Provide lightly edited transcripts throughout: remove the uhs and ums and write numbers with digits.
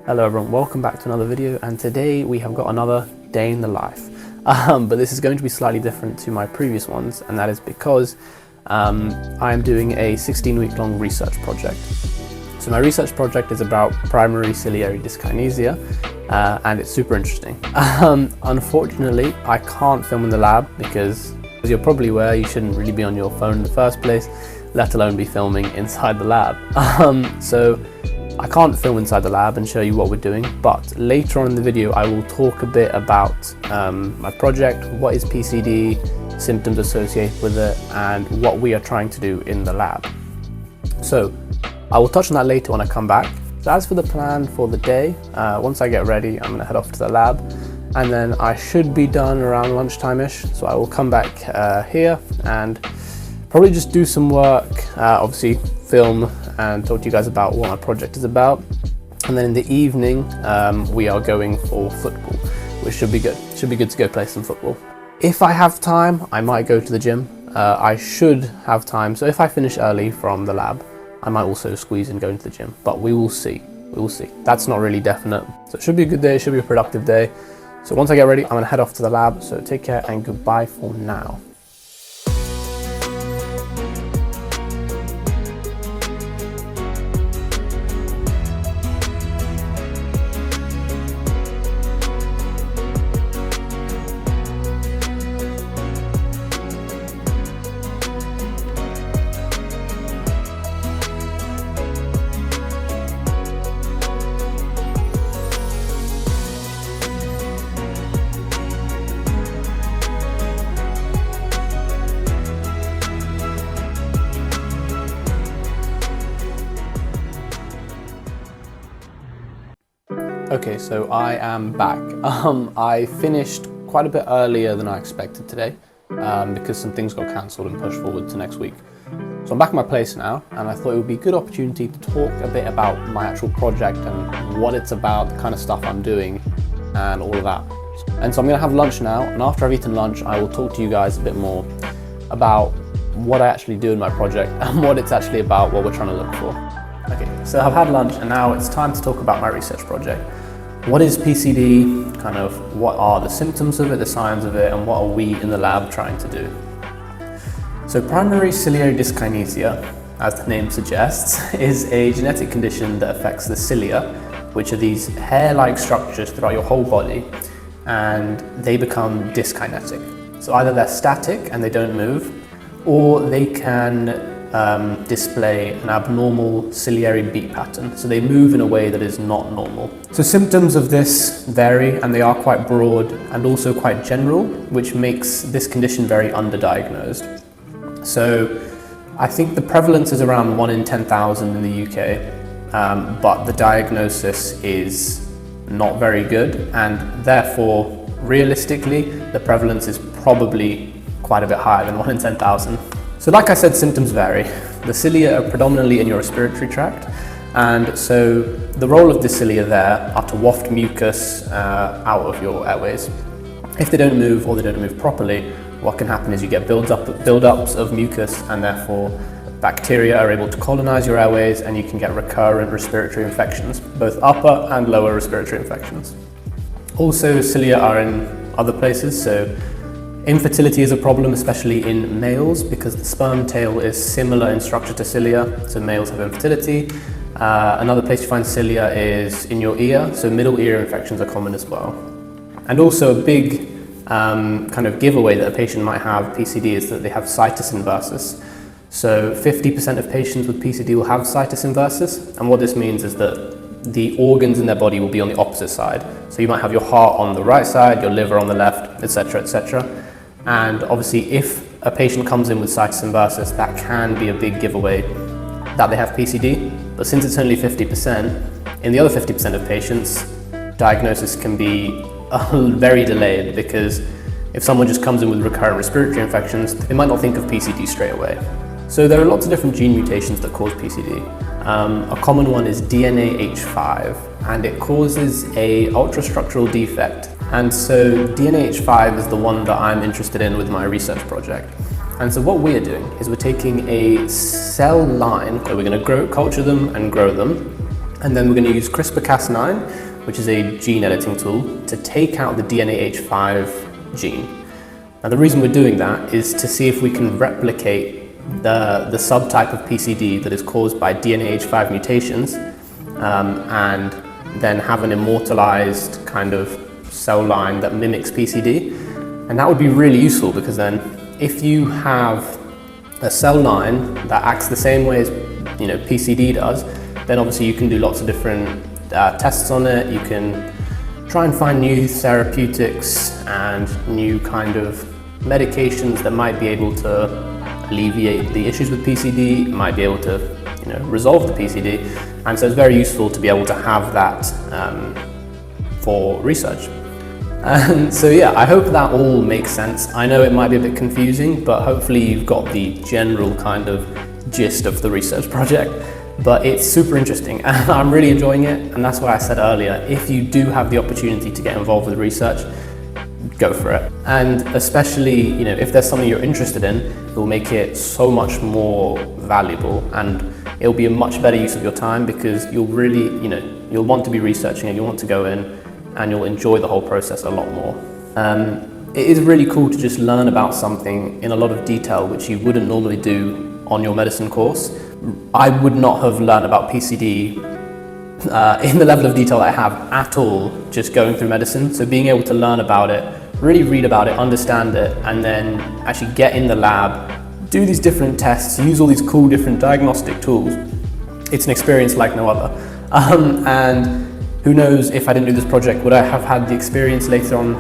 Hello everyone, welcome back to another video, and today we have got another day in the life. But this is going to be slightly different to my previous ones, and that is because I am doing a 16-week long research project. So my research project is about primary ciliary dyskinesia, and it's super interesting. Unfortunately, I can't film in the lab because, as you're probably aware, you shouldn't really be on your phone in the first place, let alone be filming inside the lab. So I can't film inside the lab and show you what we're doing, but later on in the video I will talk a bit about my project, what is PCD, symptoms associated with it, and what we are trying to do in the lab. So I will touch on that later when I come back. So as for the plan for the day, once I get ready, I'm going to head off to the lab, and then I should be done around lunchtime-ish. So I will come back here and probably just do some work, obviously film and talk to you guys about what my project is about. And then in the evening, we are going for football, which should be good. Should be good to go play some football. If I have time, I might go to the gym. I should have time. So if I finish early from the lab, I might also squeeze in going to the gym, but we will see. We will see. That's not really definite. So it should be a good day. It should be a productive day. So once I get ready, I'm gonna head off to the lab. So take care and goodbye for now. Okay, so I am back. I finished quite a bit earlier than I expected today because some things got cancelled and pushed forward to next week. So I'm back at my place now, and I thought it would be a good opportunity to talk a bit about my actual project and what it's about, the kind of stuff I'm doing and all of that. And so I'm going to have lunch now, and after I've eaten lunch I will talk to you guys a bit more about what I actually do in my project and what it's actually about, what we're trying to look for. Okay, so I've had lunch and now it's time to talk about my research project. What is PCD, kind of what are the symptoms of it, the signs of it, and what are we in the lab trying to do? So primary ciliary dyskinesia, as the name suggests, is a genetic condition that affects the cilia, which are these hair-like structures throughout your whole body, and they become dyskinetic. So either they're static and they don't move, or they can display an abnormal ciliary beat pattern. So they move in a way that is not normal. So symptoms of this vary, and they are quite broad and also quite general, which makes this condition very underdiagnosed. So I think the prevalence is around 1 in 10,000 in the UK, but the diagnosis is not very good, and therefore realistically the prevalence is probably quite a bit higher than 1 in 10,000. So like I said, symptoms vary. The cilia are predominantly in your respiratory tract, and so the role of the cilia there are to waft mucus out of your airways. If they don't move, or they don't move properly, what can happen is you get build-ups of mucus, and therefore bacteria are able to colonize your airways, and you can get recurrent respiratory infections, both upper and lower respiratory infections. Also, cilia are in other places, so infertility is a problem, especially in males, because the sperm tail is similar in structure to cilia, so males have infertility. Another place you find cilia is in your ear, so middle ear infections are common as well. And also a big kind of giveaway that a patient might have PCD is that they have situs inversus. So 50% of patients with PCD will have situs inversus, and what this means is that the organs in their body will be on the opposite side. So you might have your heart on the right side, your liver on the left, etc., etc. And obviously if a patient comes in with situs inversus, that can be a big giveaway that they have PCD. But since it's only 50%, in the other 50% of patients, diagnosis can be very delayed, because if someone just comes in with recurrent respiratory infections, they might not think of PCD straight away. So there are lots of different gene mutations that cause PCD. A common one is DNAH5, and it causes a ultrastructural defect. And so DNAH5 is the one that I'm interested in with my research project. And so what we're doing is we're taking a cell line, so we're going to culture them and grow them, And then we're going to use CRISPR-Cas9, which is a gene editing tool, to take out the DNAH5 gene. Now the reason we're doing that is to see if we can replicate the subtype of PCD that is caused by DNAH5 mutations, and then have an immortalized kind of cell line that mimics PCD. And that would be really useful, because then if you have a cell line that acts the same way as PCD does, then obviously you can do lots of different tests on it. You can try and find new therapeutics and new kind of medications that might be able to alleviate the issues with PCD, might be able to resolve the PCD. And so it's very useful to be able to have that for research. And so yeah, I hope that all makes sense. I know it might be a bit confusing, but hopefully you've got the general kind of gist of the research project. But it's super interesting and I'm really enjoying it, and that's why I said earlier, if you do have the opportunity to get involved with research, go for it. And especially, if there's something you're interested in, it will make it so much more valuable, and it'll be a much better use of your time, because you'll really, you'll want to be researching and you'll want to go in and you'll enjoy the whole process a lot more. It is really cool to just learn about something in a lot of detail which you wouldn't normally do on your medicine course. I would not have learned about PCD in the level of detail that I have at all just going through medicine. So being able to learn about it, really read about it, understand it, and then actually get in the lab, do these different tests, use all these cool different diagnostic tools, it's an experience like no other. And who knows, if I didn't do this project, would I have had the experience later on,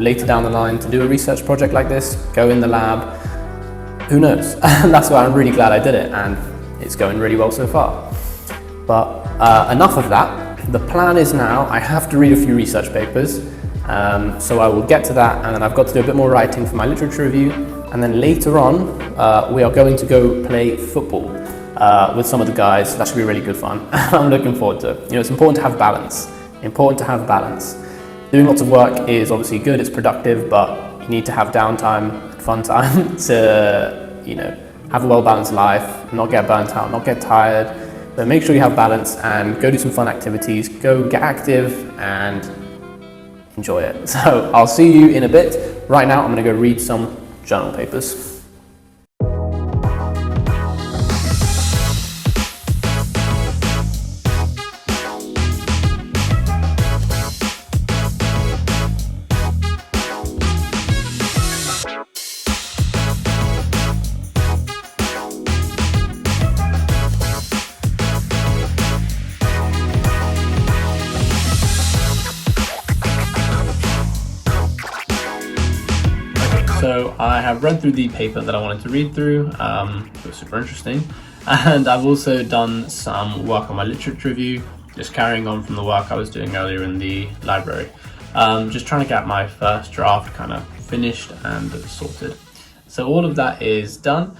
later down the line, to do a research project like this, go in the lab? Who knows? And that's why I'm really glad I did it, and it's going really well so far. But enough of that. The plan is now I have to read a few research papers, so I will get to that, and then I've got to do a bit more writing for my literature review, and then later on we are going to go play football with some of the guys. That should be really good fun. I'm looking forward to it. It's important to have balance. Doing lots of work is obviously good, it's productive, but you need to have downtime, fun time to have a well-balanced life, not get burnt out, not get tired. But make sure you have balance and go do some fun activities, go get active and enjoy it. So I'll see you in a bit. Right now I'm going to go read some journal papers. So I have read through the paper that I wanted to read through. It was super interesting. And I've also done some work on my literature review, just carrying on from the work I was doing earlier in the library. Just trying to get my first draft kind of finished and sorted. So all of that is done.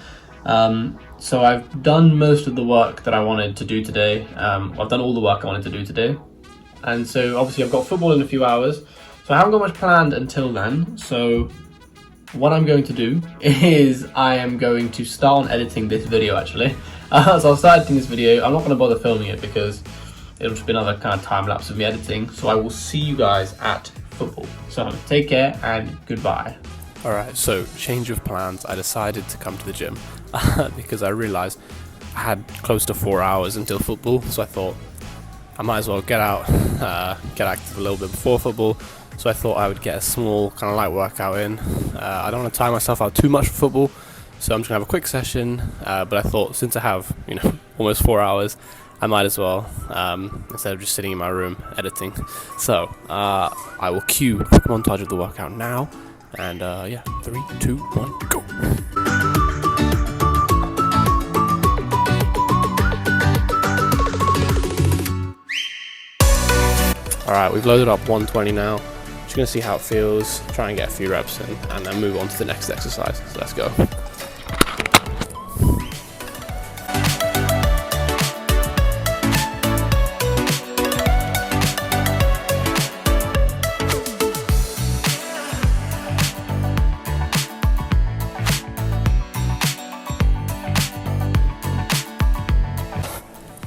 So I've done most of the work that I wanted to do today. I've done all the work I wanted to do today. And so obviously I've got football in a few hours. So I haven't got much planned until then. So what I'm going to do is I am going to start on editing this video actually. So I'll start editing this video. I'm not going to bother filming it because it'll just be another kind of time lapse of me editing. So I will see you guys at football. So take care and goodbye. Alright, so change of plans. I decided to come to the gym because I realised I had close to 4 hours until football. So I thought I might as well get out, get active a little bit before football. So I thought I would get a small kind of light workout in. I don't want to tire myself out too much for football, so I'm just gonna have a quick session. But I thought since I have almost 4 hours, I might as well instead of just sitting in my room editing. So I will cue a quick montage of the workout now, and yeah, 3, 2, 1, go. Alright, we've loaded up 120 now. Just gonna see how it feels, try and get a few reps in, and then move on to the next exercise. So let's go.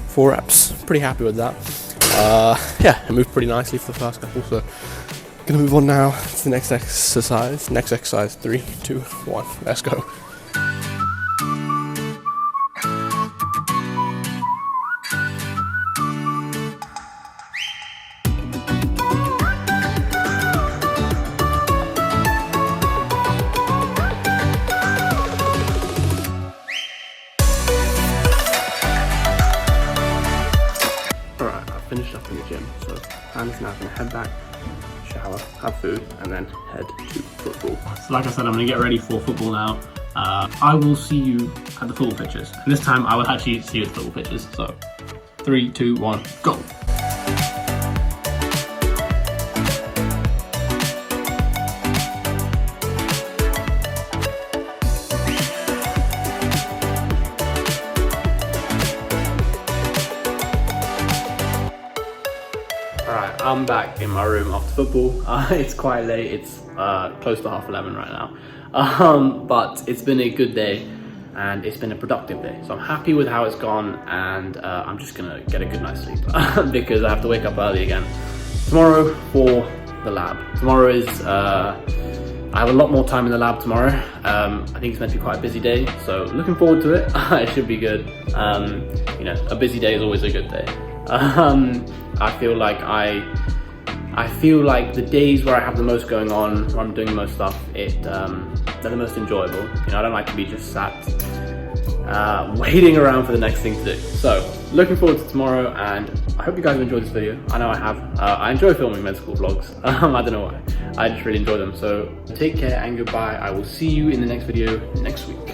Four reps, pretty happy with that. Yeah, it moved pretty nicely for the first couple, so gonna move on now to the next exercise. Next exercise, 3, 2, 1, let's go. Alright, I finished up in the gym, so I'm now gonna head back, shower, have food, and then head to football. So like I said, I'm gonna get ready for football now. I will see you at the football pitches. And this time I will actually see you at the football pitches. So 3, 2, 1, go. Alright, I'm back in my room after football. It's quite late, it's close to 11:30 right now. But it's been a good day and it's been a productive day. So I'm happy with how it's gone, and I'm just gonna get a good night's sleep because I have to wake up early again tomorrow for the lab. Tomorrow is, I have a lot more time in the lab tomorrow. I think it's meant to be quite a busy day, so looking forward to it. It should be good. You know, a busy day is always a good day. I feel like the days where I have the most going on, where I'm doing the most stuff, they're the most enjoyable. You know, I don't like to be just sat waiting around for the next thing to do. So looking forward to tomorrow, and I hope you guys have enjoyed this video. I know I have. I enjoy filming med school vlogs. I don't know why. I just really enjoy them. So take care and goodbye. I will see you in the next video next week.